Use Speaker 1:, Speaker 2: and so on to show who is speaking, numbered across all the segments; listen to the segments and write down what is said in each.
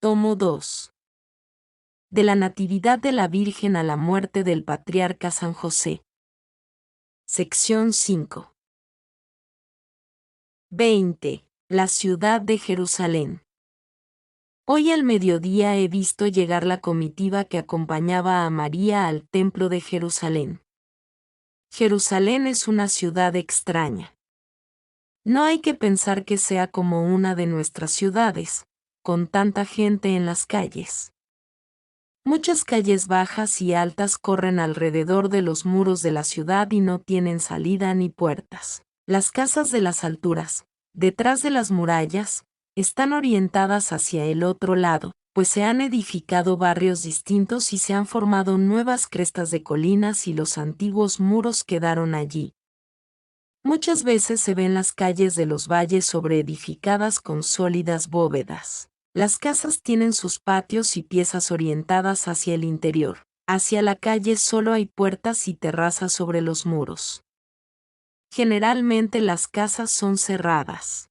Speaker 1: Tomo 2. De la Natividad de la Virgen a la muerte del Patriarca San José. Sección 5. 20. La ciudad de Jerusalén. Hoy al mediodía he visto llegar la comitiva que acompañaba a María al templo de Jerusalén. Jerusalén es una ciudad extraña. No hay que pensar que sea como una de nuestras ciudades, con tanta gente en las calles. Muchas calles bajas y altas corren alrededor de los muros de la ciudad y no tienen salida ni puertas. Las casas de las alturas, detrás de las murallas, están orientadas hacia el otro lado, pues se han edificado barrios distintos y se han formado nuevas crestas de colinas y los antiguos muros quedaron allí. Muchas veces se ven las calles de los valles sobreedificadas con sólidas bóvedas. Las casas tienen sus patios y piezas orientadas hacia el interior. Hacia la calle solo hay puertas y terrazas sobre los muros. Generalmente las casas son cerradas.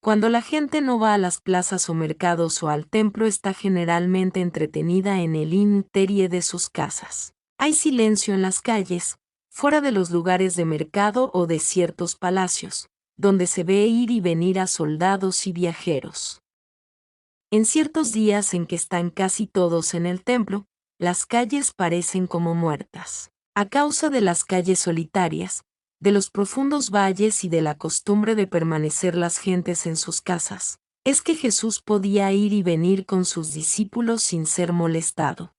Speaker 1: Cuando la gente no va a las plazas o mercados o al templo está generalmente entretenida en el interior de sus casas. Hay silencio en las calles, fuera de los lugares de mercado o de ciertos palacios, donde se ve ir y venir a soldados y viajeros. En ciertos días en que están casi todos en el templo, las calles parecen como muertas. A causa de las calles solitarias, de los profundos valles y de la costumbre de permanecer las gentes en sus casas, es que Jesús podía ir y venir con sus discípulos sin ser molestado.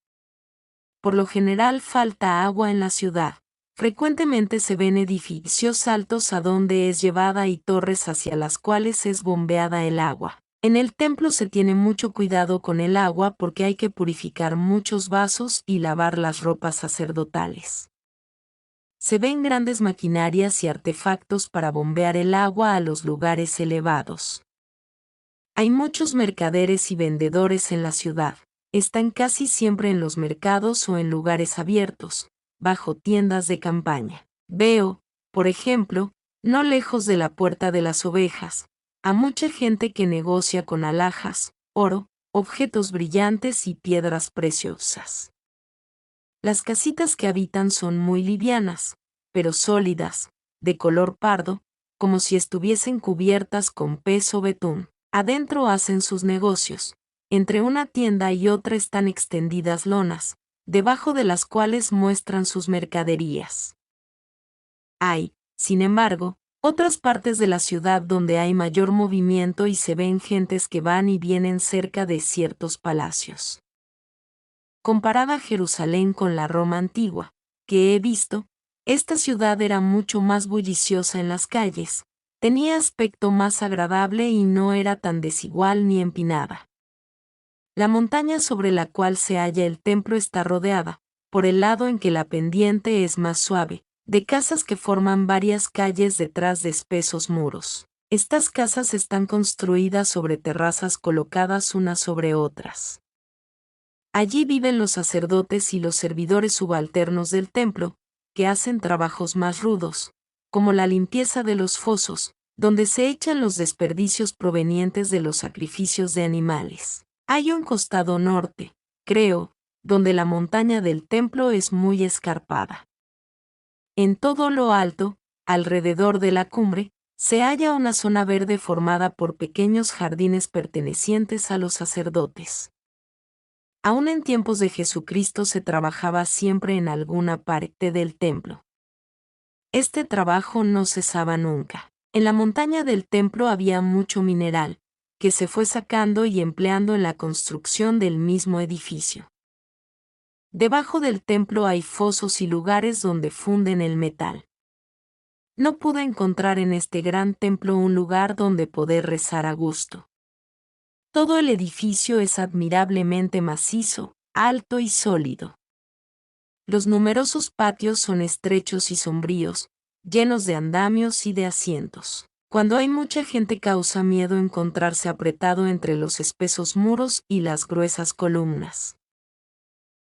Speaker 1: Por lo general falta agua en la ciudad. Frecuentemente se ven edificios altos a donde es llevada y torres hacia las cuales es bombeada el agua. En el templo se tiene mucho cuidado con el agua porque hay que purificar muchos vasos y lavar las ropas sacerdotales. Se ven grandes maquinarias y artefactos para bombear el agua a los lugares elevados. Hay muchos mercaderes y vendedores en la ciudad. Están casi siempre en los mercados o en lugares abiertos, bajo tiendas de campaña. Veo, por ejemplo, no lejos de la Puerta de las Ovejas, a mucha gente que negocia con alhajas, oro, objetos brillantes y piedras preciosas. Las casitas que habitan son muy livianas, pero sólidas, de color pardo, como si estuviesen cubiertas con pez o betún. Adentro hacen sus negocios. Entre una tienda y otra están extendidas lonas, debajo de las cuales muestran sus mercaderías. Hay, sin embargo, otras partes de la ciudad donde hay mayor movimiento y se ven gentes que van y vienen cerca de ciertos palacios. Comparada Jerusalén con la Roma antigua, que he visto, esta ciudad era mucho más bulliciosa en las calles, tenía aspecto más agradable y no era tan desigual ni empinada. La montaña sobre la cual se halla el templo está rodeada, por el lado en que la pendiente es más suave, de casas que forman varias calles detrás de espesos muros. Estas casas están construidas sobre terrazas colocadas unas sobre otras. Allí viven los sacerdotes y los servidores subalternos del templo, que hacen trabajos más rudos, como la limpieza de los fosos, donde se echan los desperdicios provenientes de los sacrificios de animales. Hay un costado norte, creo, donde la montaña del templo es muy escarpada. En todo lo alto, alrededor de la cumbre, se halla una zona verde formada por pequeños jardines pertenecientes a los sacerdotes. Aún en tiempos de Jesucristo se trabajaba siempre en alguna parte del templo. Este trabajo no cesaba nunca. En la montaña del templo había mucho mineral, que se fue sacando y empleando en la construcción del mismo edificio. Debajo del templo hay fosos y lugares donde funden el metal. No pude encontrar en este gran templo un lugar donde poder rezar a gusto. Todo el edificio es admirablemente macizo, alto y sólido. Los numerosos patios son estrechos y sombríos, llenos de andamios y de asientos. Cuando hay mucha gente causa miedo encontrarse apretado entre los espesos muros y las gruesas columnas.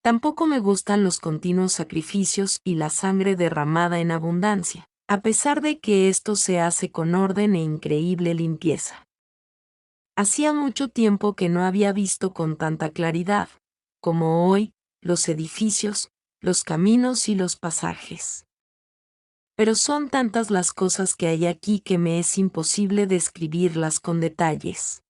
Speaker 1: Tampoco me gustan los continuos sacrificios y la sangre derramada en abundancia, a pesar de que esto se hace con orden e increíble limpieza. Hacía mucho tiempo que no había visto con tanta claridad, como hoy, los edificios, los caminos y los pasajes. Pero son tantas las cosas que hay aquí que me es imposible describirlas con detalles.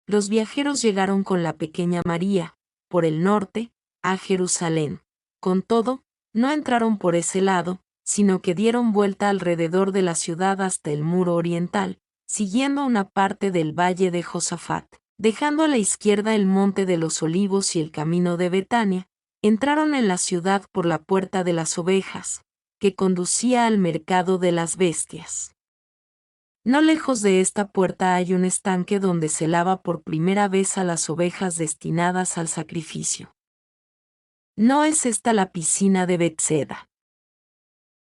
Speaker 1: Los viajeros llegaron con la pequeña María, por el norte, a Jerusalén. Con todo, no entraron por ese lado, sino que dieron vuelta alrededor de la ciudad hasta el muro oriental, siguiendo una parte del valle de Josafat. Dejando a la izquierda el monte de los olivos y el camino de Betania, entraron en la ciudad por la puerta de las ovejas, que conducía al mercado de las bestias. No lejos de esta puerta hay un estanque donde se lava por primera vez a las ovejas destinadas al sacrificio. No es esta la piscina de Betseda.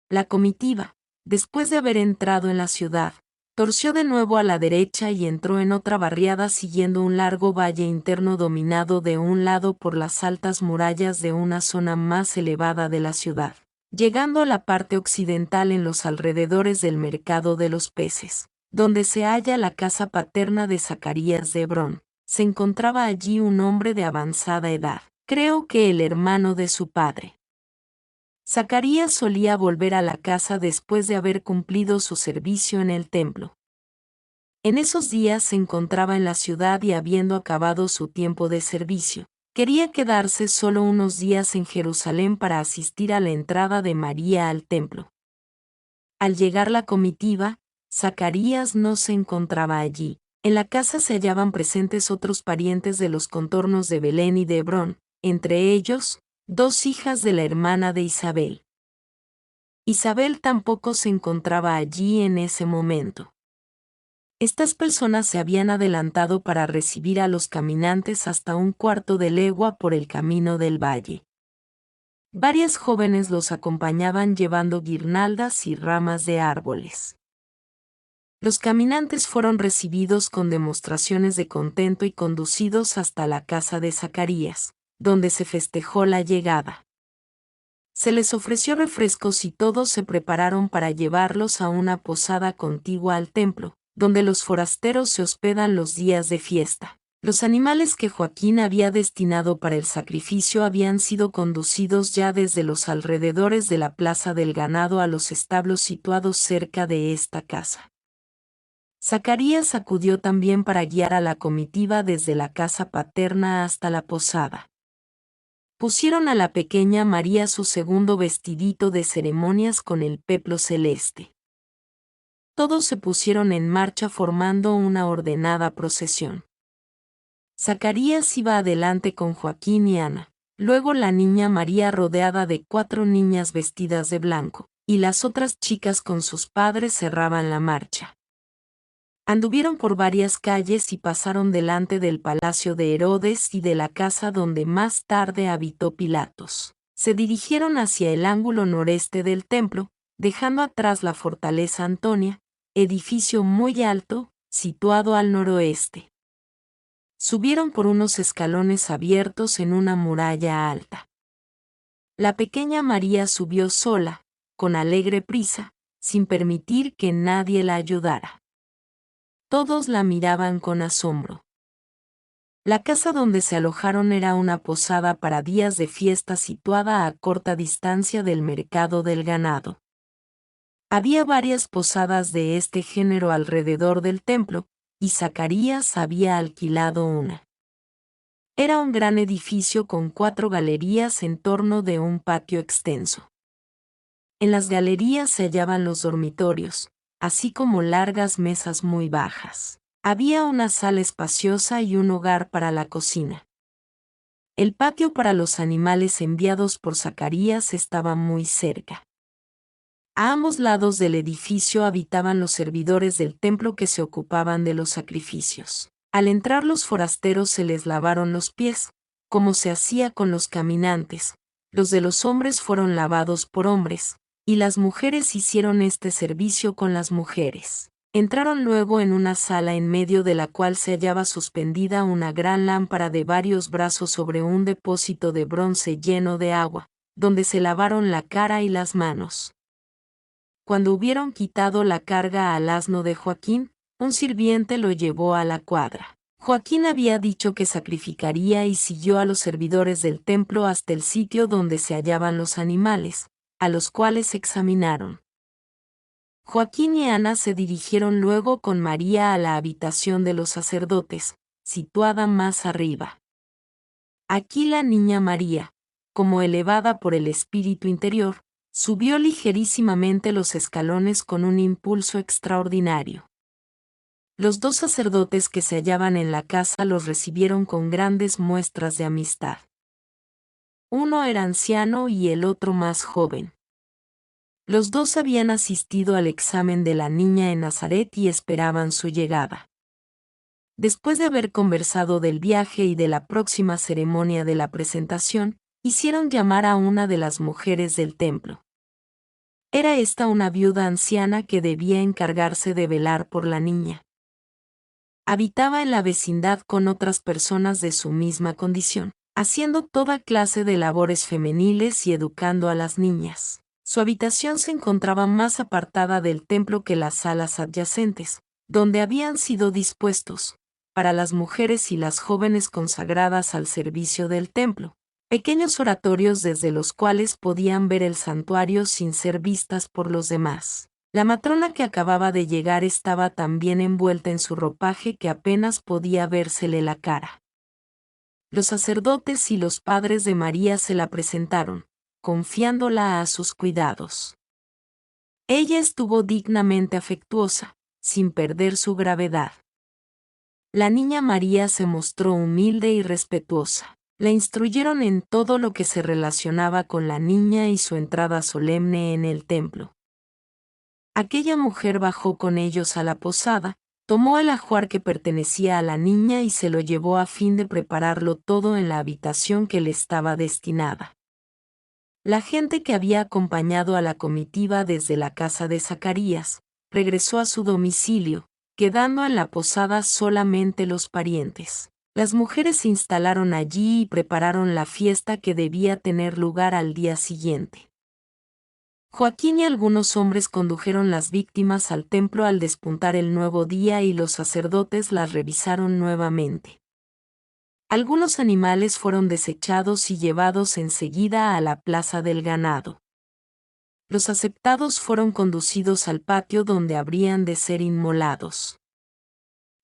Speaker 1: La comitiva, después de haber entrado en la ciudad, torció de nuevo a la derecha y entró en otra barriada siguiendo un largo valle interno dominado de un lado por las altas murallas de una zona más elevada de la ciudad, llegando a la parte occidental en los alrededores del mercado de los peces, donde se halla la casa paterna de Zacarías de Hebrón. Se encontraba allí un hombre de avanzada edad, creo que el hermano de su padre. Zacarías solía volver a la casa después de haber cumplido su servicio en el templo. En esos días se encontraba en la ciudad y habiendo acabado su tiempo de servicio, quería quedarse solo unos días en Jerusalén para asistir a la entrada de María al templo. Al llegar la comitiva, Zacarías no se encontraba allí. En la casa se hallaban presentes otros parientes de los contornos de Belén y de Hebrón, entre ellos, 2 hijas de la hermana de Isabel. Isabel tampoco se encontraba allí en ese momento. Estas personas se habían adelantado para recibir a los caminantes hasta un cuarto de legua por el camino del valle. Varias jóvenes los acompañaban llevando guirnaldas y ramas de árboles. Los caminantes fueron recibidos con demostraciones de contento y conducidos hasta la casa de Zacarías, donde se festejó la llegada. Se les ofreció refrescos y todos se prepararon para llevarlos a una posada contigua al templo, donde los forasteros se hospedan los días de fiesta. Los animales que Joaquín había destinado para el sacrificio habían sido conducidos ya desde los alrededores de la plaza del ganado a los establos situados cerca de esta casa. Zacarías acudió también para guiar a la comitiva desde la casa paterna hasta la posada. Pusieron a la pequeña María su segundo vestidito de ceremonias con el peplo celeste. Todos se pusieron en marcha formando una ordenada procesión. Zacarías iba adelante con Joaquín y Ana, luego la niña María rodeada de 4 niñas vestidas de blanco, y las otras chicas con sus padres cerraban la marcha. Anduvieron por varias calles y pasaron delante del palacio de Herodes y de la casa donde más tarde habitó Pilatos. Se dirigieron hacia el ángulo noreste del templo, dejando atrás la fortaleza Antonia, edificio muy alto, situado al noroeste. Subieron por unos escalones abiertos en una muralla alta. La pequeña María subió sola, con alegre prisa, sin permitir que nadie la ayudara. Todos la miraban con asombro. La casa donde se alojaron era una posada para días de fiesta situada a corta distancia del mercado del ganado. Había varias posadas de este género alrededor del templo, y Zacarías había alquilado una. Era un gran edificio con 4 galerías en torno de un patio extenso. En las galerías se hallaban los dormitorios, así como largas mesas muy bajas. Había una sala espaciosa y un hogar para la cocina. El patio para los animales enviados por Zacarías estaba muy cerca. A ambos lados del edificio habitaban los servidores del templo que se ocupaban de los sacrificios. Al entrar los forasteros se les lavaron los pies, como se hacía con los caminantes. Los de los hombres fueron lavados por hombres, y las mujeres hicieron este servicio con las mujeres. Entraron luego en una sala en medio de la cual se hallaba suspendida una gran lámpara de varios brazos sobre un depósito de bronce lleno de agua, donde se lavaron la cara y las manos. Cuando hubieron quitado la carga al asno de Joaquín, un sirviente lo llevó a la cuadra. Joaquín había dicho que sacrificaría y siguió a los servidores del templo hasta el sitio donde se hallaban los animales, a los cuales examinaron. Joaquín y Ana se dirigieron luego con María a la habitación de los sacerdotes, situada más arriba. Aquí la niña María, como elevada por el espíritu interior, subió ligerísimamente los escalones con un impulso extraordinario. Los dos sacerdotes que se hallaban en la casa los recibieron con grandes muestras de amistad. Uno era anciano y el otro más joven. Los dos habían asistido al examen de la niña en Nazaret y esperaban su llegada. Después de haber conversado del viaje y de la próxima ceremonia de la presentación, hicieron llamar a una de las mujeres del templo. Era esta una viuda anciana que debía encargarse de velar por la niña. Habitaba en la vecindad con otras personas de su misma condición, haciendo toda clase de labores femeniles y educando a las niñas. Su habitación se encontraba más apartada del templo que las salas adyacentes, donde habían sido dispuestos, para las mujeres y las jóvenes consagradas al servicio del templo, pequeños oratorios desde los cuales podían ver el santuario sin ser vistas por los demás. La matrona que acababa de llegar estaba tan bien envuelta en su ropaje que apenas podía vérsele la cara. Los sacerdotes y los padres de María se la presentaron, confiándola a sus cuidados. Ella estuvo dignamente afectuosa, sin perder su gravedad. La niña María se mostró humilde y respetuosa. La instruyeron en todo lo que se relacionaba con la niña y su entrada solemne en el templo. Aquella mujer bajó con ellos a la posada, tomó el ajuar que pertenecía a la niña y se lo llevó a fin de prepararlo todo en la habitación que le estaba destinada. La gente que había acompañado a la comitiva desde la casa de Zacarías, regresó a su domicilio, quedando en la posada solamente los parientes. Las mujeres se instalaron allí y prepararon la fiesta que debía tener lugar al día siguiente. Joaquín y algunos hombres condujeron las víctimas al templo al despuntar el nuevo día y los sacerdotes las revisaron nuevamente. Algunos animales fueron desechados y llevados enseguida a la plaza del ganado. Los aceptados fueron conducidos al patio donde habrían de ser inmolados.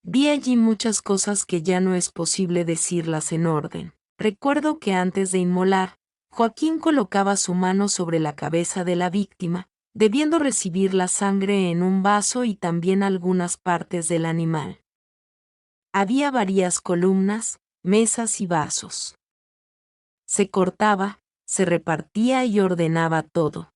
Speaker 1: Vi allí muchas cosas que ya no es posible decirlas en orden. Recuerdo que antes de inmolar, Joaquín colocaba su mano sobre la cabeza de la víctima, debiendo recibir la sangre en un vaso y también algunas partes del animal. Había varias columnas, mesas y vasos. Se cortaba, se repartía y ordenaba todo.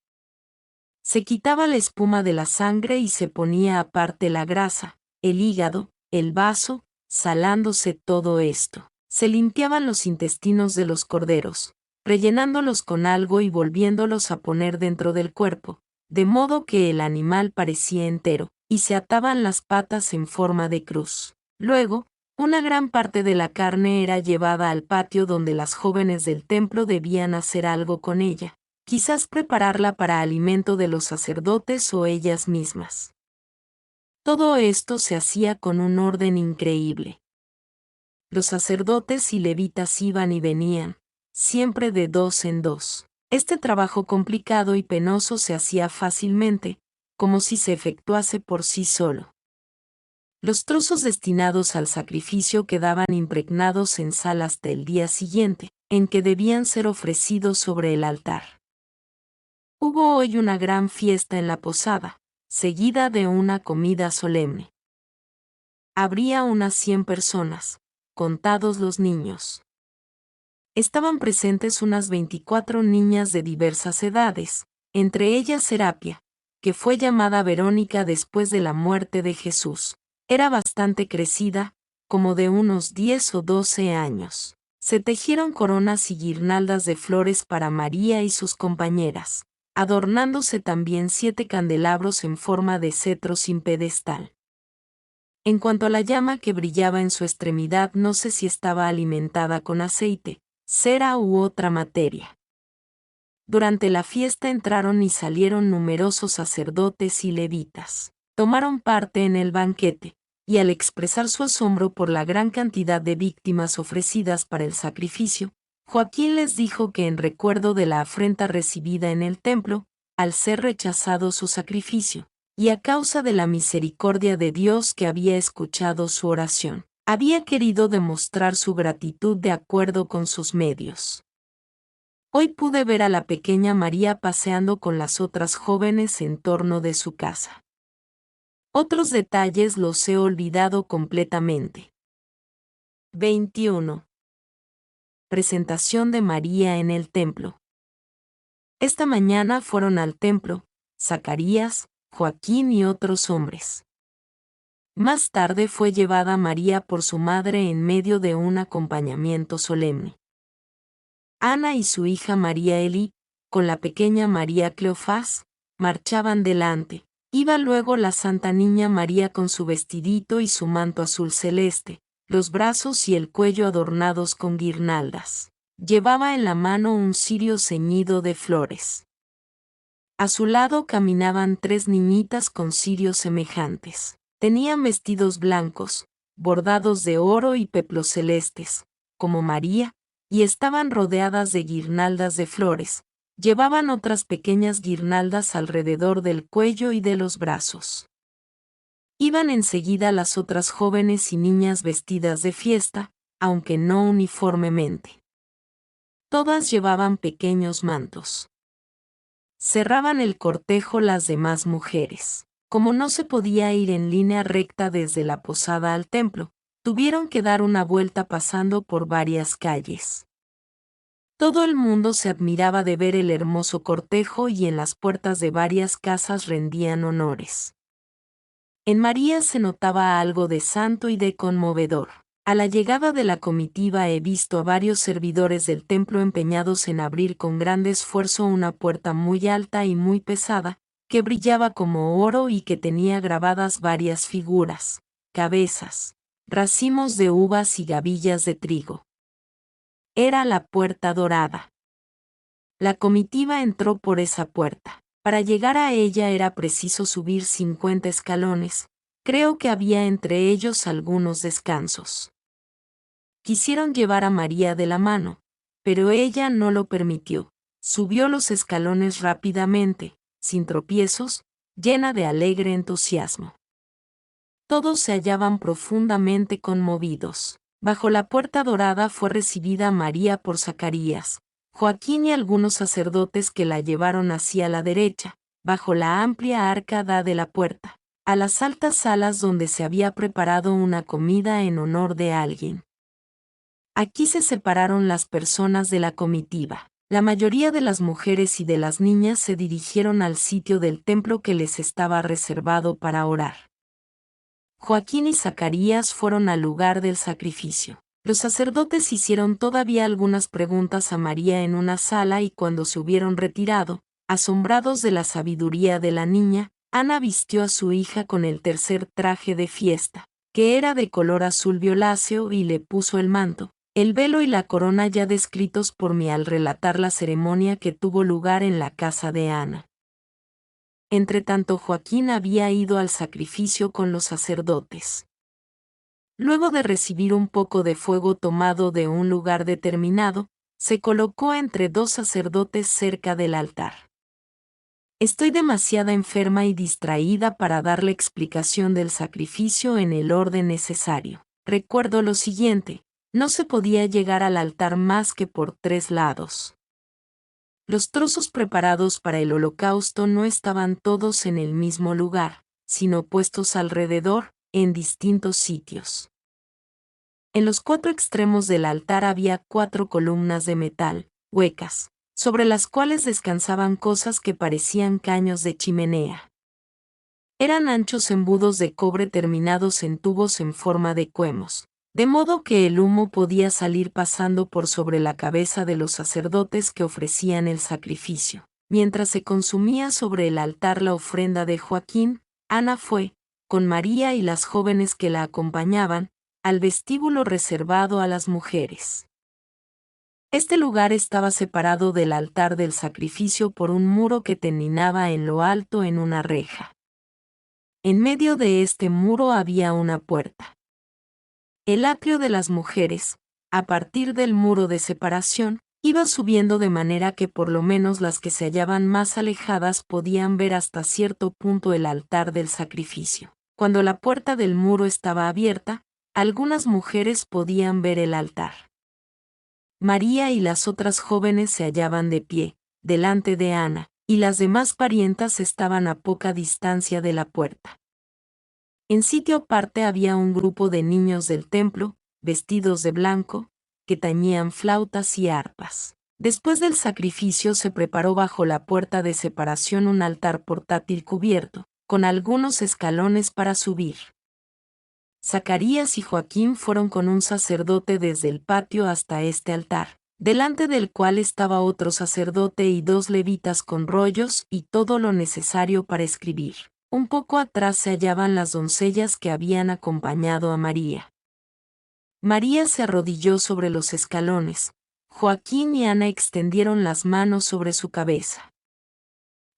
Speaker 1: Se quitaba la espuma de la sangre y se ponía aparte la grasa, el hígado, el vaso, salándose todo esto. Se limpiaban los intestinos de los corderos, rellenándolos con algo y volviéndolos a poner dentro del cuerpo, de modo que el animal parecía entero, y se ataban las patas en forma de cruz. Luego, una gran parte de la carne era llevada al patio donde las jóvenes del templo debían hacer algo con ella, quizás prepararla para alimento de los sacerdotes o ellas mismas. Todo esto se hacía con un orden increíble. Los sacerdotes y levitas iban y venían, siempre de dos en dos. Este trabajo complicado y penoso se hacía fácilmente, como si se efectuase por sí solo. Los trozos destinados al sacrificio quedaban impregnados en sal hasta el día siguiente, en que debían ser ofrecidos sobre el altar. Hubo hoy una gran fiesta en la posada, seguida de una comida solemne. Habría unas 100 personas, contados los niños. Estaban presentes unas 24 niñas de diversas edades, entre ellas Serapia, que fue llamada Verónica después de la muerte de Jesús. Era bastante crecida, como de unos 10 o 12 años. Se tejieron coronas y guirnaldas de flores para María y sus compañeras, adornándose también 7 candelabros en forma de cetro sin pedestal. En cuanto a la llama que brillaba en su extremidad, no sé si estaba alimentada con aceite, cera u otra materia. Durante la fiesta entraron y salieron numerosos sacerdotes y levitas. Tomaron parte en el banquete, y al expresar su asombro por la gran cantidad de víctimas ofrecidas para el sacrificio, Joaquín les dijo que en recuerdo de la afrenta recibida en el templo, al ser rechazado su sacrificio, y a causa de la misericordia de Dios que había escuchado su oración, había querido demostrar su gratitud de acuerdo con sus medios. Hoy pude ver a la pequeña María paseando con las otras jóvenes en torno de su casa. Otros detalles los he olvidado completamente. 21. Presentación de María en el templo. Esta mañana fueron al templo Zacarías, Joaquín y otros hombres. Más tarde fue llevada María por su madre en medio de un acompañamiento solemne. Ana y su hija María Eli, con la pequeña María Cleofás, marchaban delante. Iba luego la Santa Niña María con su vestidito y su manto azul celeste, los brazos y el cuello adornados con guirnaldas. Llevaba en la mano un cirio ceñido de flores. A su lado caminaban 3 niñitas con cirios semejantes. Tenían vestidos blancos, bordados de oro y peplos celestes, como María, y estaban rodeadas de guirnaldas de flores. Llevaban otras pequeñas guirnaldas alrededor del cuello y de los brazos. Iban enseguida las otras jóvenes y niñas vestidas de fiesta, aunque no uniformemente. Todas llevaban pequeños mantos. Cerraban el cortejo las demás mujeres. Como no se podía ir en línea recta desde la posada al templo, tuvieron que dar una vuelta pasando por varias calles. Todo el mundo se admiraba de ver el hermoso cortejo y en las puertas de varias casas rendían honores. En María se notaba algo de santo y de conmovedor. A la llegada de la comitiva he visto a varios servidores del templo empeñados en abrir con gran esfuerzo una puerta muy alta y muy pesada, que brillaba como oro y que tenía grabadas varias figuras, cabezas, racimos de uvas y gavillas de trigo. Era la puerta dorada. La comitiva entró por esa puerta. Para llegar a ella era preciso subir 50 escalones. Creo que había entre ellos algunos descansos. Quisieron llevar a María de la mano, pero ella no lo permitió. Subió los escalones rápidamente, sin tropiezos, llena de alegre entusiasmo. Todos se hallaban profundamente conmovidos. Bajo la puerta dorada fue recibida María por Zacarías, Joaquín y algunos sacerdotes que la llevaron hacia la derecha, bajo la amplia arcada de la puerta, a las altas salas donde se había preparado una comida en honor de alguien. Aquí se separaron las personas de la comitiva. La mayoría de las mujeres y de las niñas se dirigieron al sitio del templo que les estaba reservado para orar. Joaquín y Zacarías fueron al lugar del sacrificio. Los sacerdotes hicieron todavía algunas preguntas a María en una sala y cuando se hubieron retirado, asombrados de la sabiduría de la niña, Ana vistió a su hija con el tercer traje de fiesta, que era de color azul violáceo y le puso el manto, el velo y la corona ya descritos por mí al relatar la ceremonia que tuvo lugar en la casa de Ana. Entretanto Joaquín había ido al sacrificio con los sacerdotes. Luego de recibir un poco de fuego tomado de un lugar determinado, se colocó entre 2 sacerdotes cerca del altar. Estoy demasiado enferma y distraída para darle explicación del sacrificio en el orden necesario. Recuerdo lo siguiente, no se podía llegar al altar más que por 3 lados. Los trozos preparados para el holocausto no estaban todos en el mismo lugar, sino puestos alrededor, en distintos sitios. En los 4 extremos del altar había 4 columnas de metal, huecas, sobre las cuales descansaban cosas que parecían caños de chimenea. Eran anchos embudos de cobre terminados en tubos en forma de cuemos, de modo que el humo podía salir pasando por sobre la cabeza de los sacerdotes que ofrecían el sacrificio. Mientras se consumía sobre el altar la ofrenda de Joaquín, Ana fue, con María y las jóvenes que la acompañaban, al vestíbulo reservado a las mujeres. Este lugar estaba separado del altar del sacrificio por un muro que terminaba en lo alto en una reja. En medio de este muro había una puerta. El atrio de las mujeres, a partir del muro de separación, iba subiendo de manera que por lo menos las que se hallaban más alejadas podían ver hasta cierto punto el altar del sacrificio. Cuando la puerta del muro estaba abierta, algunas mujeres podían ver el altar. María y las otras jóvenes se hallaban de pie, delante de Ana, y las demás parientas estaban a poca distancia de la puerta. En sitio aparte había un grupo de niños del templo, vestidos de blanco, que tañían flautas y arpas. Después del sacrificio se preparó bajo la puerta de separación un altar portátil cubierto, con algunos escalones para subir. Zacarías y Joaquín fueron con un sacerdote desde el patio hasta este altar, delante del cual estaba otro sacerdote y 2 levitas con rollos y todo lo necesario para escribir. Un poco atrás se hallaban las doncellas que habían acompañado a María. María se arrodilló sobre los escalones. Joaquín y Ana extendieron las manos sobre su cabeza.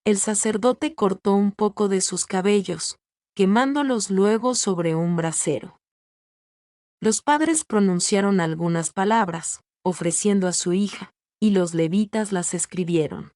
Speaker 1: El sacerdote cortó un poco de sus cabellos, quemándolos luego sobre un brasero. Los padres pronunciaron algunas palabras, ofreciendo a su hija, y los levitas las escribieron.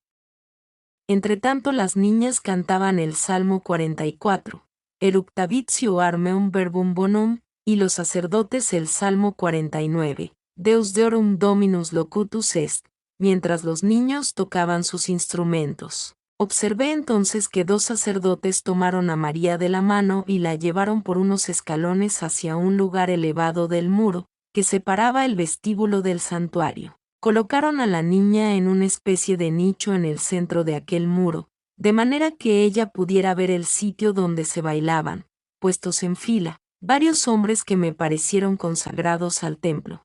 Speaker 1: Entretanto las niñas cantaban el Salmo 44, Eructavitio armeum verbum bonum, y los sacerdotes el Salmo 49, Deus deorum Dominus locutus est, mientras los niños tocaban sus instrumentos. Observé entonces que 2 sacerdotes tomaron a María de la mano y la llevaron por unos escalones hacia un lugar elevado del muro, que separaba el vestíbulo del santuario. Colocaron a la niña en una especie de nicho en el centro de aquel muro, de manera que ella pudiera ver el sitio donde se bailaban, puestos en fila, varios hombres que me parecieron consagrados al templo.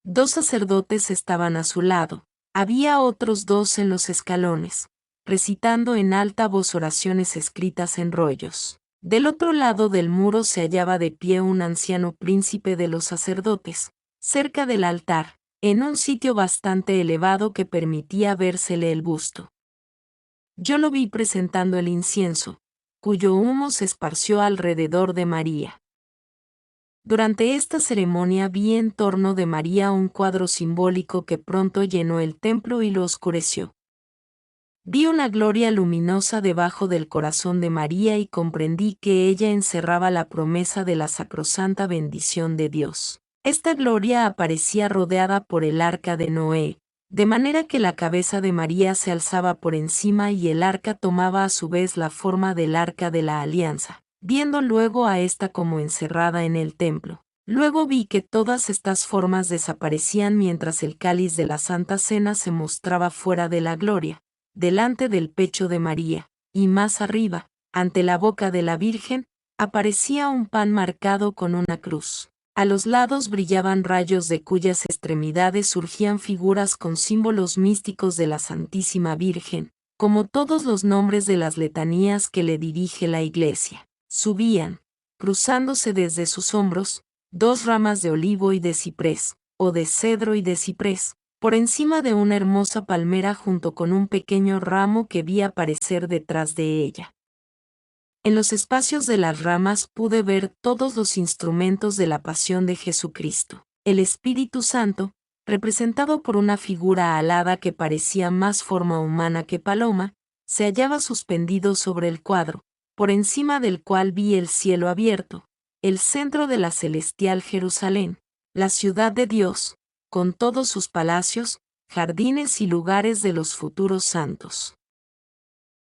Speaker 1: 2 sacerdotes estaban a su lado, había otros 2 en los escalones, recitando en alta voz oraciones escritas en rollos. Del otro lado del muro se hallaba de pie un anciano príncipe de los sacerdotes, cerca del altar, en un sitio bastante elevado que permitía vérsele el busto. Yo lo vi presentando el incienso, cuyo humo se esparció alrededor de María. Durante esta ceremonia vi en torno de María un cuadro simbólico que pronto llenó el templo y lo oscureció. Vi una gloria luminosa debajo del corazón de María y comprendí que ella encerraba la promesa de la sacrosanta bendición de Dios. Esta gloria aparecía rodeada por el arca de Noé, de manera que la cabeza de María se alzaba por encima y el arca tomaba a su vez la forma del arca de la alianza, viendo luego a esta como encerrada en el templo. Luego vi que todas estas formas desaparecían mientras el cáliz de la Santa Cena se mostraba fuera de la gloria, delante del pecho de María, y más arriba, ante la boca de la Virgen, aparecía un pan marcado con una cruz. A los lados brillaban rayos de cuyas extremidades surgían figuras con símbolos místicos de la Santísima Virgen, como todos los nombres de las letanías que le dirige la Iglesia. Subían, cruzándose desde sus hombros, 2 ramas de olivo y de ciprés, o de cedro y de ciprés, por encima de una hermosa palmera junto con un pequeño ramo que vi aparecer detrás de ella. En los espacios de las ramas pude ver todos los instrumentos de la pasión de Jesucristo. El Espíritu Santo, representado por una figura alada que parecía más forma humana que paloma, se hallaba suspendido sobre el cuadro, por encima del cual vi el cielo abierto, el centro de la celestial Jerusalén, la ciudad de Dios, con todos sus palacios, jardines y lugares de los futuros santos.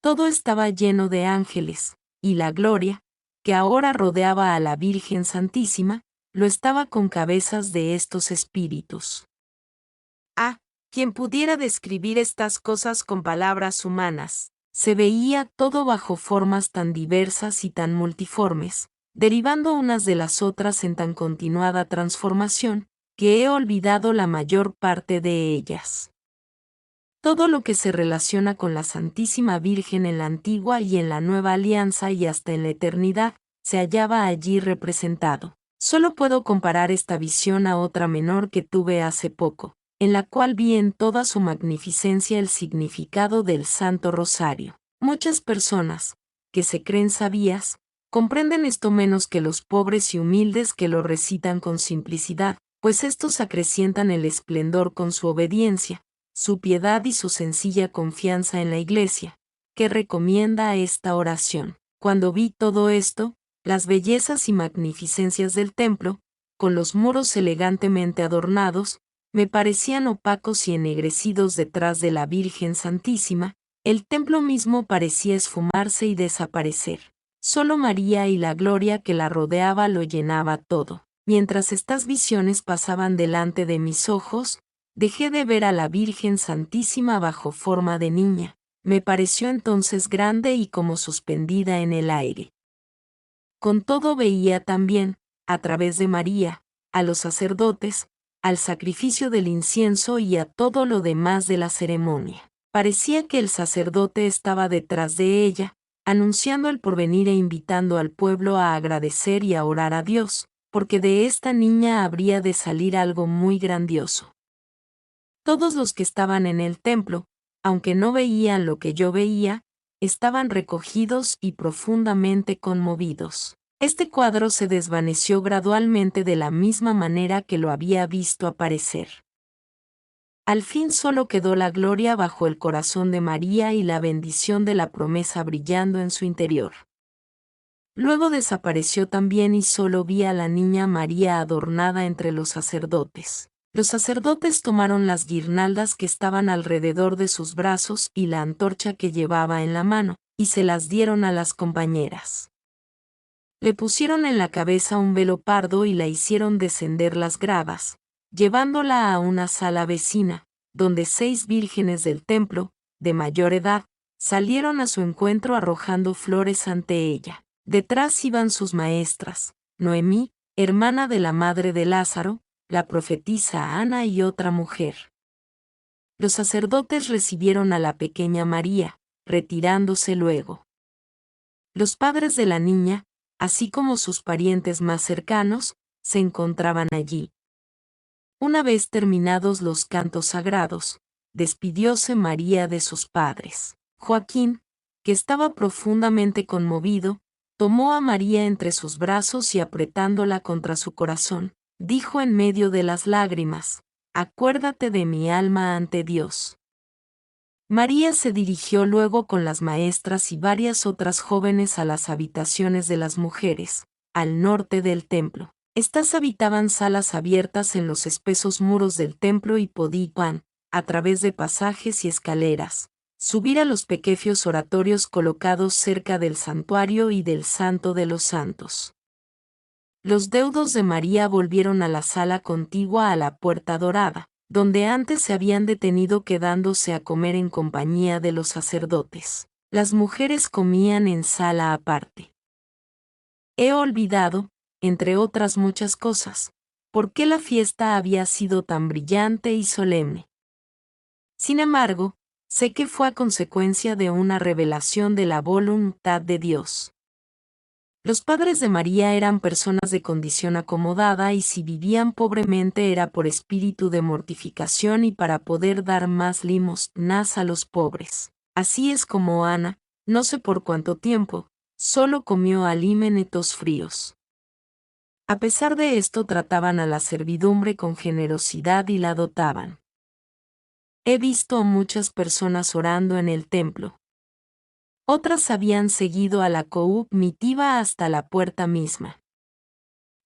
Speaker 1: Todo estaba lleno de ángeles, y la gloria, que ahora rodeaba a la Virgen Santísima, lo estaba con cabezas de estos espíritus. Quien pudiera describir estas cosas con palabras humanas. Se veía todo bajo formas tan diversas y tan multiformes, derivando unas de las otras en tan continuada transformación, que he olvidado la mayor parte de ellas. Todo lo que se relaciona con la Santísima Virgen en la antigua y en la nueva alianza y hasta en la eternidad, se hallaba allí representado. Solo puedo comparar esta visión a otra menor que tuve hace poco, en la cual vi en toda su magnificencia el significado del Santo Rosario. Muchas personas, que se creen sabias, comprenden esto menos que los pobres y humildes que lo recitan con simplicidad, pues éstos acrecientan el esplendor con su obediencia, su piedad y su sencilla confianza en la Iglesia, que recomienda esta oración. Cuando vi todo esto, las bellezas y magnificencias del templo, con los muros elegantemente adornados, me parecían opacos y ennegrecidos detrás de la Virgen Santísima, el templo mismo parecía esfumarse y desaparecer. Solo María y la gloria que la rodeaba lo llenaba todo. Mientras estas visiones pasaban delante de mis ojos, dejé de ver a la Virgen Santísima bajo forma de niña. Me pareció entonces grande y como suspendida en el aire. Con todo veía también, a través de María, a los sacerdotes, al sacrificio del incienso y a todo lo demás de la ceremonia. Parecía que el sacerdote estaba detrás de ella, anunciando el porvenir e invitando al pueblo a agradecer y a orar a Dios, porque de esta niña habría de salir algo muy grandioso. Todos los que estaban en el templo, aunque no veían lo que yo veía, estaban recogidos y profundamente conmovidos. Este cuadro se desvaneció gradualmente de la misma manera que lo había visto aparecer. Al fin solo quedó la gloria bajo el corazón de María y la bendición de la promesa brillando en su interior. Luego desapareció también y solo vi a la niña María adornada entre los sacerdotes. Los sacerdotes tomaron las guirnaldas que estaban alrededor de sus brazos y la antorcha que llevaba en la mano, y se las dieron a las compañeras. Le pusieron en la cabeza un velo pardo y la hicieron descender las gradas, llevándola a una sala vecina, donde 6 vírgenes del templo, de mayor edad, salieron a su encuentro arrojando flores ante ella. Detrás iban sus maestras, Noemí, hermana de la madre de Lázaro, la profetisa Ana y otra mujer. Los sacerdotes recibieron a la pequeña María, retirándose luego. Los padres de la niña, así como sus parientes más cercanos, se encontraban allí. Una vez terminados los cantos sagrados, despidióse María de sus padres. Joaquín, que estaba profundamente conmovido, tomó a María entre sus brazos y apretándola contra su corazón, dijo en medio de las lágrimas: «Acuérdate de mi alma ante Dios». María se dirigió luego con las maestras y varias otras jóvenes a las habitaciones de las mujeres, al norte del templo. Estas habitaban salas abiertas en los espesos muros del templo y podían, a través de pasajes y escaleras, subir a los pequeños oratorios colocados cerca del santuario y del Santo de los Santos. Los deudos de María volvieron a la sala contigua a la Puerta Dorada, donde antes se habían detenido quedándose a comer en compañía de los sacerdotes. Las mujeres comían en sala aparte. He olvidado, entre otras muchas cosas, por qué la fiesta había sido tan brillante y solemne. Sin embargo, sé que fue a consecuencia de una revelación de la voluntad de Dios. Los padres de María eran personas de condición acomodada y si vivían pobremente era por espíritu de mortificación y para poder dar más limosnas a los pobres. Así es como Ana, no sé por cuánto tiempo, solo comió alimentos fríos. A pesar de esto trataban a la servidumbre con generosidad y la dotaban. He visto a muchas personas orando en el templo. Otras habían seguido a la comitiva hasta la puerta misma.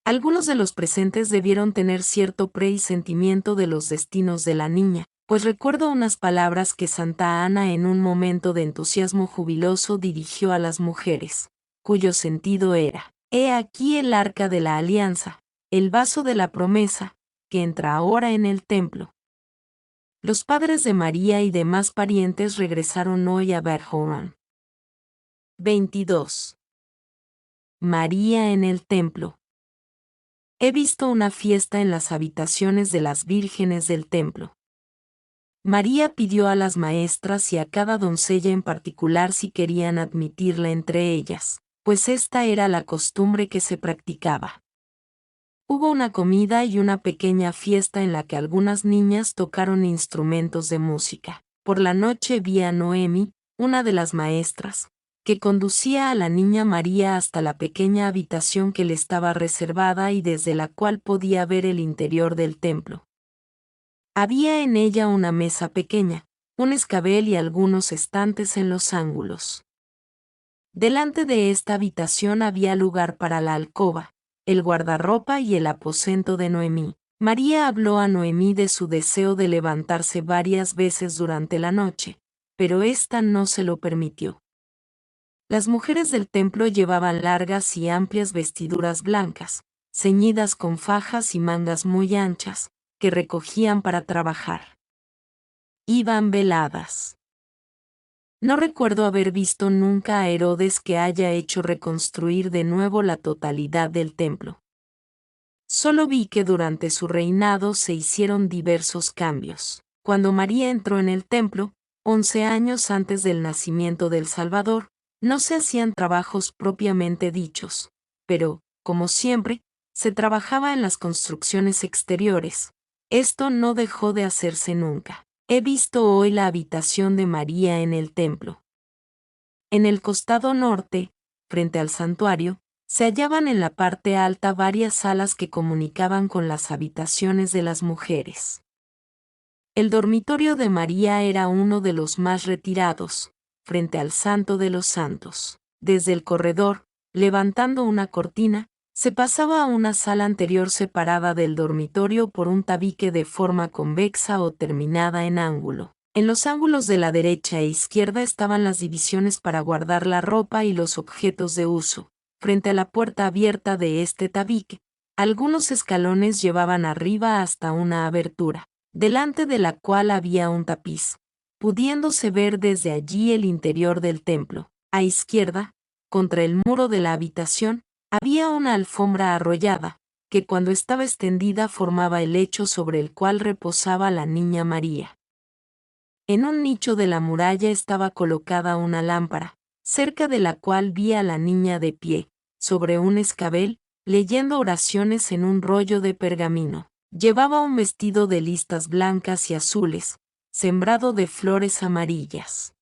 Speaker 1: Algunos de los presentes debieron tener cierto presentimiento de los destinos de la niña, pues recuerdo unas palabras que Santa Ana en un momento de entusiasmo jubiloso dirigió a las mujeres, cuyo sentido era: «He aquí el arca de la alianza, el vaso de la promesa, que entra ahora en el templo». Los padres de María y demás parientes regresaron hoy a Verhoeven. 22. María en el templo. He visto una fiesta en las habitaciones de las vírgenes del templo. María pidió a las maestras y a cada doncella en particular si querían admitirla entre ellas, pues esta era la costumbre que se practicaba. Hubo una comida y una pequeña fiesta en la que algunas niñas tocaron instrumentos de música. Por la noche vi a Noemi, una de las maestras, que conducía a la niña María hasta la pequeña habitación que le estaba reservada y desde la cual podía ver el interior del templo. Había en ella una mesa pequeña, un escabel y algunos estantes en los ángulos. Delante de esta habitación había lugar para la alcoba, el guardarropa y el aposento de Noemí. María habló a Noemí de su deseo de levantarse varias veces durante la noche, pero ésta no se lo permitió. Las mujeres del templo llevaban largas y amplias vestiduras blancas, ceñidas con fajas y mangas muy anchas, que recogían para trabajar. Iban veladas. No recuerdo haber visto nunca a Herodes que haya hecho reconstruir de nuevo la totalidad del templo. Solo vi que durante su reinado se hicieron diversos cambios. Cuando María entró en el templo, 11 años antes del nacimiento del Salvador, no se hacían trabajos propiamente dichos, pero, como siempre, se trabajaba en las construcciones exteriores. Esto no dejó de hacerse nunca. He visto hoy la habitación de María en el templo. En el costado norte, frente al santuario, se hallaban en la parte alta varias salas que comunicaban con las habitaciones de las mujeres. El dormitorio de María era uno de los más retirados, frente al Santo de los Santos. Desde el corredor, levantando una cortina, se pasaba a una sala anterior separada del dormitorio por un tabique de forma convexa o terminada en ángulo. En los ángulos de la derecha e izquierda estaban las divisiones para guardar la ropa y los objetos de uso. Frente a la puerta abierta de este tabique, algunos escalones llevaban arriba hasta una abertura, delante de la cual había un tapiz, pudiéndose ver desde allí el interior del templo. A izquierda, contra el muro de la habitación, había una alfombra arrollada, que cuando estaba extendida formaba el lecho sobre el cual reposaba la niña María. En un nicho de la muralla estaba colocada una lámpara, cerca de la cual vi a la niña de pie, sobre un escabel, leyendo oraciones en un rollo de pergamino. Llevaba un vestido de listas blancas y azules, sembrado de flores amarillas.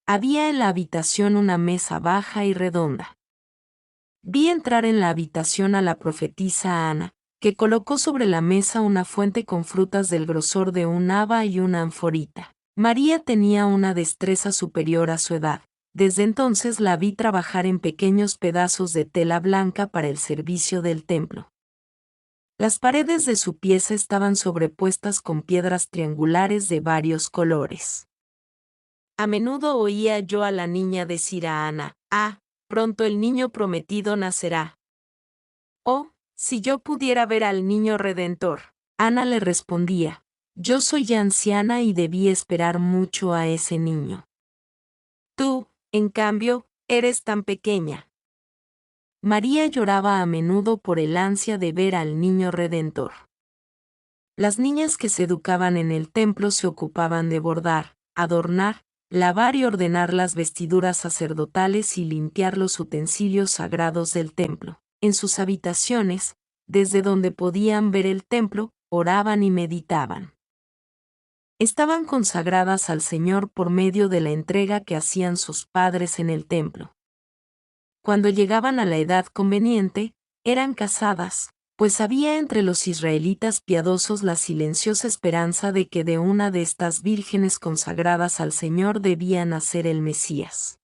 Speaker 1: Había en la habitación una mesa baja y redonda. Vi entrar en la habitación a la profetisa Ana, que colocó sobre la mesa una fuente con frutas del grosor de un haba y una anforita. María tenía una destreza superior a su edad. Desde entonces la vi trabajar en pequeños pedazos de tela blanca para el servicio del templo. Las paredes de su pieza estaban sobrepuestas con piedras triangulares de varios colores. A menudo oía yo a la niña decir a Ana: pronto el niño prometido nacerá. Oh, si yo pudiera ver al niño redentor. Ana le respondía: yo soy ya anciana y debí esperar mucho a ese niño. Tú, en cambio, eres tan pequeña. María lloraba a menudo por el ansia de ver al niño redentor. Las niñas que se educaban en el templo se ocupaban de bordar, adornar, lavar y ordenar las vestiduras sacerdotales y limpiar los utensilios sagrados del templo. En sus habitaciones, desde donde podían ver el templo, oraban y meditaban. Estaban consagradas al Señor por medio de la entrega que hacían sus padres en el templo. Cuando llegaban a la edad conveniente, eran casadas, pues había entre los israelitas piadosos la silenciosa esperanza de que de una de estas vírgenes consagradas al Señor debía nacer el Mesías.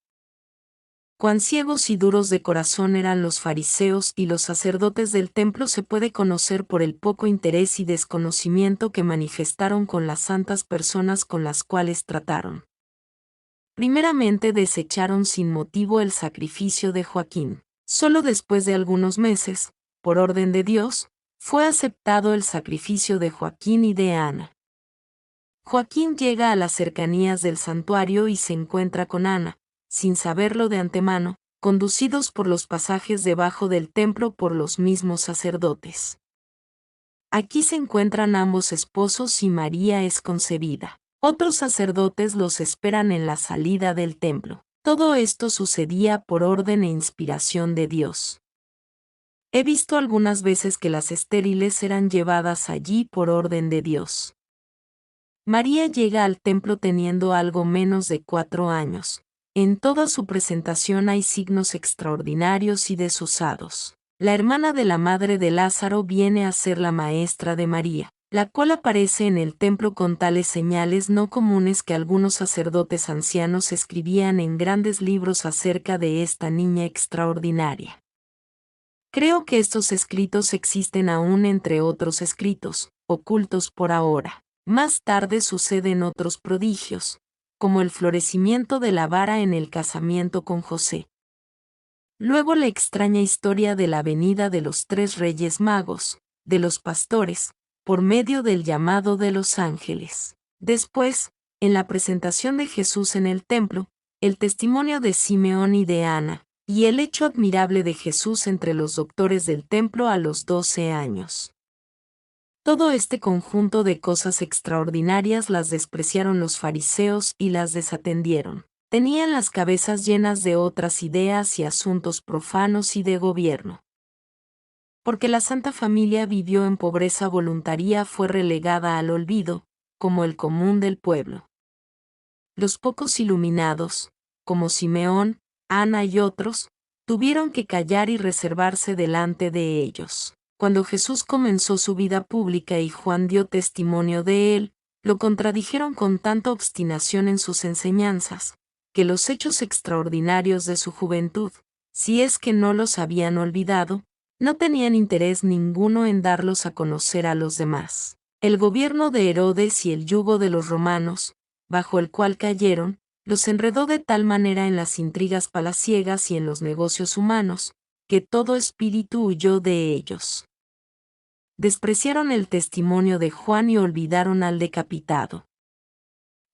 Speaker 1: Cuán ciegos y duros de corazón eran los fariseos y los sacerdotes del templo se puede conocer por el poco interés y desconocimiento que manifestaron con las santas personas con las cuales trataron. Primeramente desecharon sin motivo el sacrificio de Joaquín. Solo después de algunos meses, por orden de Dios, fue aceptado el sacrificio de Joaquín y de Ana. Joaquín llega a las cercanías del santuario y se encuentra con Ana, sin saberlo de antemano, conducidos por los pasajes debajo del templo por los mismos sacerdotes. Aquí se encuentran ambos esposos y María es concebida. Otros sacerdotes los esperan en la salida del templo. Todo esto sucedía por orden e inspiración de Dios. He visto algunas veces que las estériles eran llevadas allí por orden de Dios. María llega al templo teniendo algo menos de 4 años, En toda su presentación hay signos extraordinarios y desusados. La hermana de la madre de Lázaro viene a ser la maestra de María, la cual aparece en el templo con tales señales no comunes que algunos sacerdotes ancianos escribían en grandes libros acerca de esta niña extraordinaria. Creo que estos escritos existen aún entre otros escritos, ocultos por ahora. Más tarde suceden otros prodigios, como el florecimiento de la vara en el casamiento con José. Luego la extraña historia de la venida de los 3 reyes magos, de los pastores, por medio del llamado de los ángeles. Después, en la presentación de Jesús en el templo, el testimonio de Simeón y de Ana, y el hecho admirable de Jesús entre los doctores del templo a los 12 años. Todo este conjunto de cosas extraordinarias las despreciaron los fariseos y las desatendieron. Tenían las cabezas llenas de otras ideas y asuntos profanos y de gobierno. Porque la Santa Familia vivió en pobreza voluntaria, fue relegada al olvido, como el común del pueblo. Los pocos iluminados, como Simeón, Ana y otros, tuvieron que callar y reservarse delante de ellos. Cuando Jesús comenzó su vida pública y Juan dio testimonio de él, lo contradijeron con tanta obstinación en sus enseñanzas, que los hechos extraordinarios de su juventud, si es que no los habían olvidado, no tenían interés ninguno en darlos a conocer a los demás. El gobierno de Herodes y el yugo de los romanos, bajo el cual cayeron, los enredó de tal manera en las intrigas palaciegas y en los negocios humanos, que todo espíritu huyó de ellos. Despreciaron el testimonio de Juan y olvidaron al decapitado.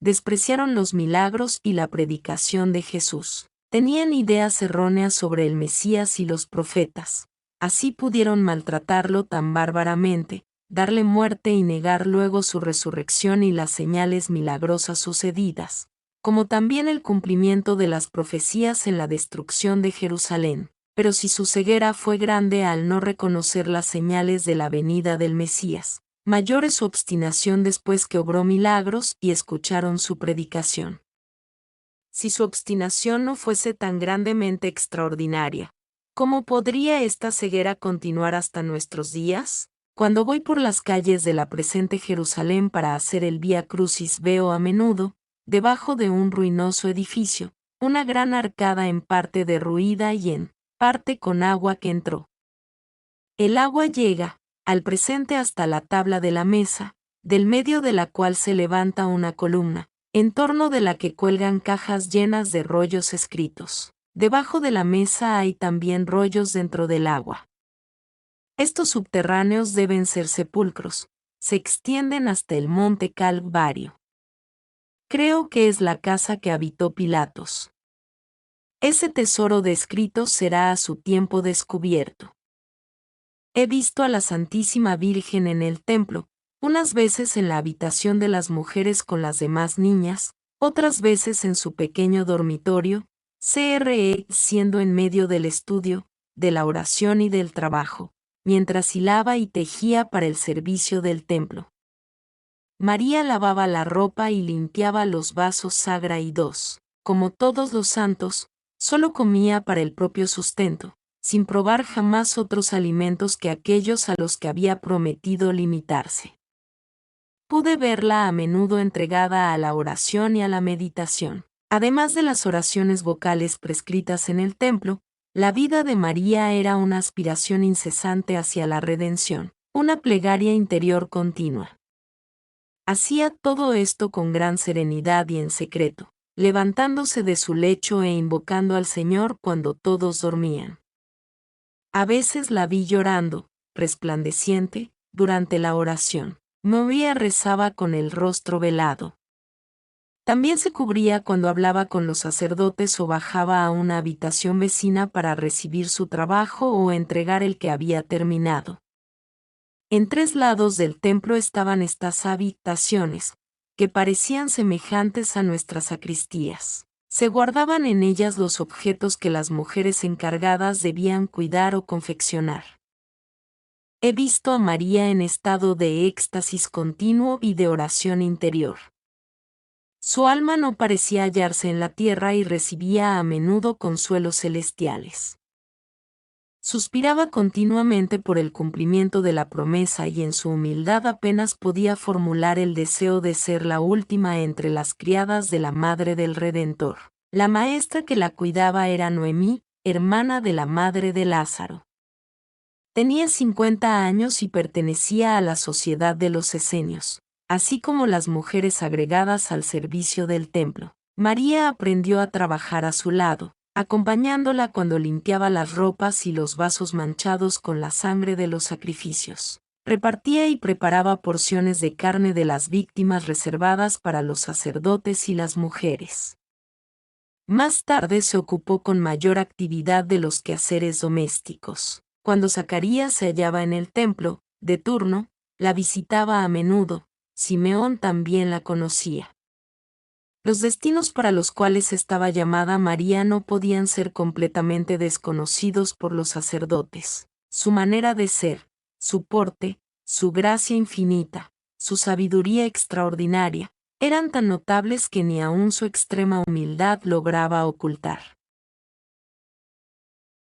Speaker 1: Despreciaron los milagros y la predicación de Jesús. Tenían ideas erróneas sobre el Mesías y los profetas. Así pudieron maltratarlo tan bárbaramente, darle muerte y negar luego su resurrección y las señales milagrosas sucedidas, como también el cumplimiento de las profecías en la destrucción de Jerusalén. Pero si su ceguera fue grande al no reconocer las señales de la venida del Mesías, mayor es su obstinación después que obró milagros y escucharon su predicación. Si su obstinación no fuese tan grandemente extraordinaria, ¿cómo podría esta ceguera continuar hasta nuestros días? Cuando voy por las calles de la presente Jerusalén para hacer el Vía Crucis, veo a menudo, debajo de un ruinoso edificio, una gran arcada en parte derruida y en parte con agua que entró. El agua llega, al presente, hasta la tabla de la mesa, del medio de la cual se levanta una columna, en torno de la que cuelgan cajas llenas de rollos escritos. Debajo de la mesa hay también rollos dentro del agua. Estos subterráneos deben ser sepulcros, se extienden hasta el monte Calvario. Creo que es la casa que habitó Pilatos. Ese tesoro de escritos será a su tiempo descubierto. He visto a la Santísima Virgen en el templo, unas veces en la habitación de las mujeres con las demás niñas, otras veces en su pequeño dormitorio, siendo en medio del estudio, de la oración y del trabajo, mientras hilaba y tejía para el servicio del templo. María lavaba la ropa y limpiaba los vasos sagrados. Como todos los santos, solo comía para el propio sustento, sin probar jamás otros alimentos que aquellos a los que había prometido limitarse. Pude verla a menudo entregada a la oración y a la meditación. Además de las oraciones vocales prescritas en el templo, la vida de María era una aspiración incesante hacia la redención, una plegaria interior continua. Hacía todo esto con gran serenidad y en secreto, levantándose de su lecho e invocando al Señor cuando todos dormían. A veces la vi llorando, resplandeciente, durante la oración. María rezaba con el rostro velado. También se cubría cuando hablaba con los sacerdotes o bajaba a una habitación vecina para recibir su trabajo o entregar el que había terminado. En 3 lados del templo estaban estas habitaciones, que parecían semejantes a nuestras sacristías. Se guardaban en ellas los objetos que las mujeres encargadas debían cuidar o confeccionar. He visto a María en estado de éxtasis continuo y de oración interior. Su alma no parecía hallarse en la tierra y recibía a menudo consuelos celestiales. Suspiraba continuamente por el cumplimiento de la promesa y en su humildad apenas podía formular el deseo de ser la última entre las criadas de la Madre del Redentor. La maestra que la cuidaba era Noemí, hermana de la madre de Lázaro. Tenía 50 años y pertenecía a la sociedad de los esenios, así como las mujeres agregadas al servicio del templo. María aprendió a trabajar a su lado, acompañándola cuando limpiaba las ropas y los vasos manchados con la sangre de los sacrificios. Repartía y preparaba porciones de carne de las víctimas reservadas para los sacerdotes y las mujeres. Más tarde se ocupó con mayor actividad de los quehaceres domésticos. Cuando Zacarías se hallaba en el templo, de turno, la visitaba a menudo. Simeón también la conocía. Los destinos para los cuales estaba llamada María no podían ser completamente desconocidos por los sacerdotes. Su manera de ser, su porte, su gracia infinita, su sabiduría extraordinaria, eran tan notables que ni aun su extrema humildad lograba ocultar.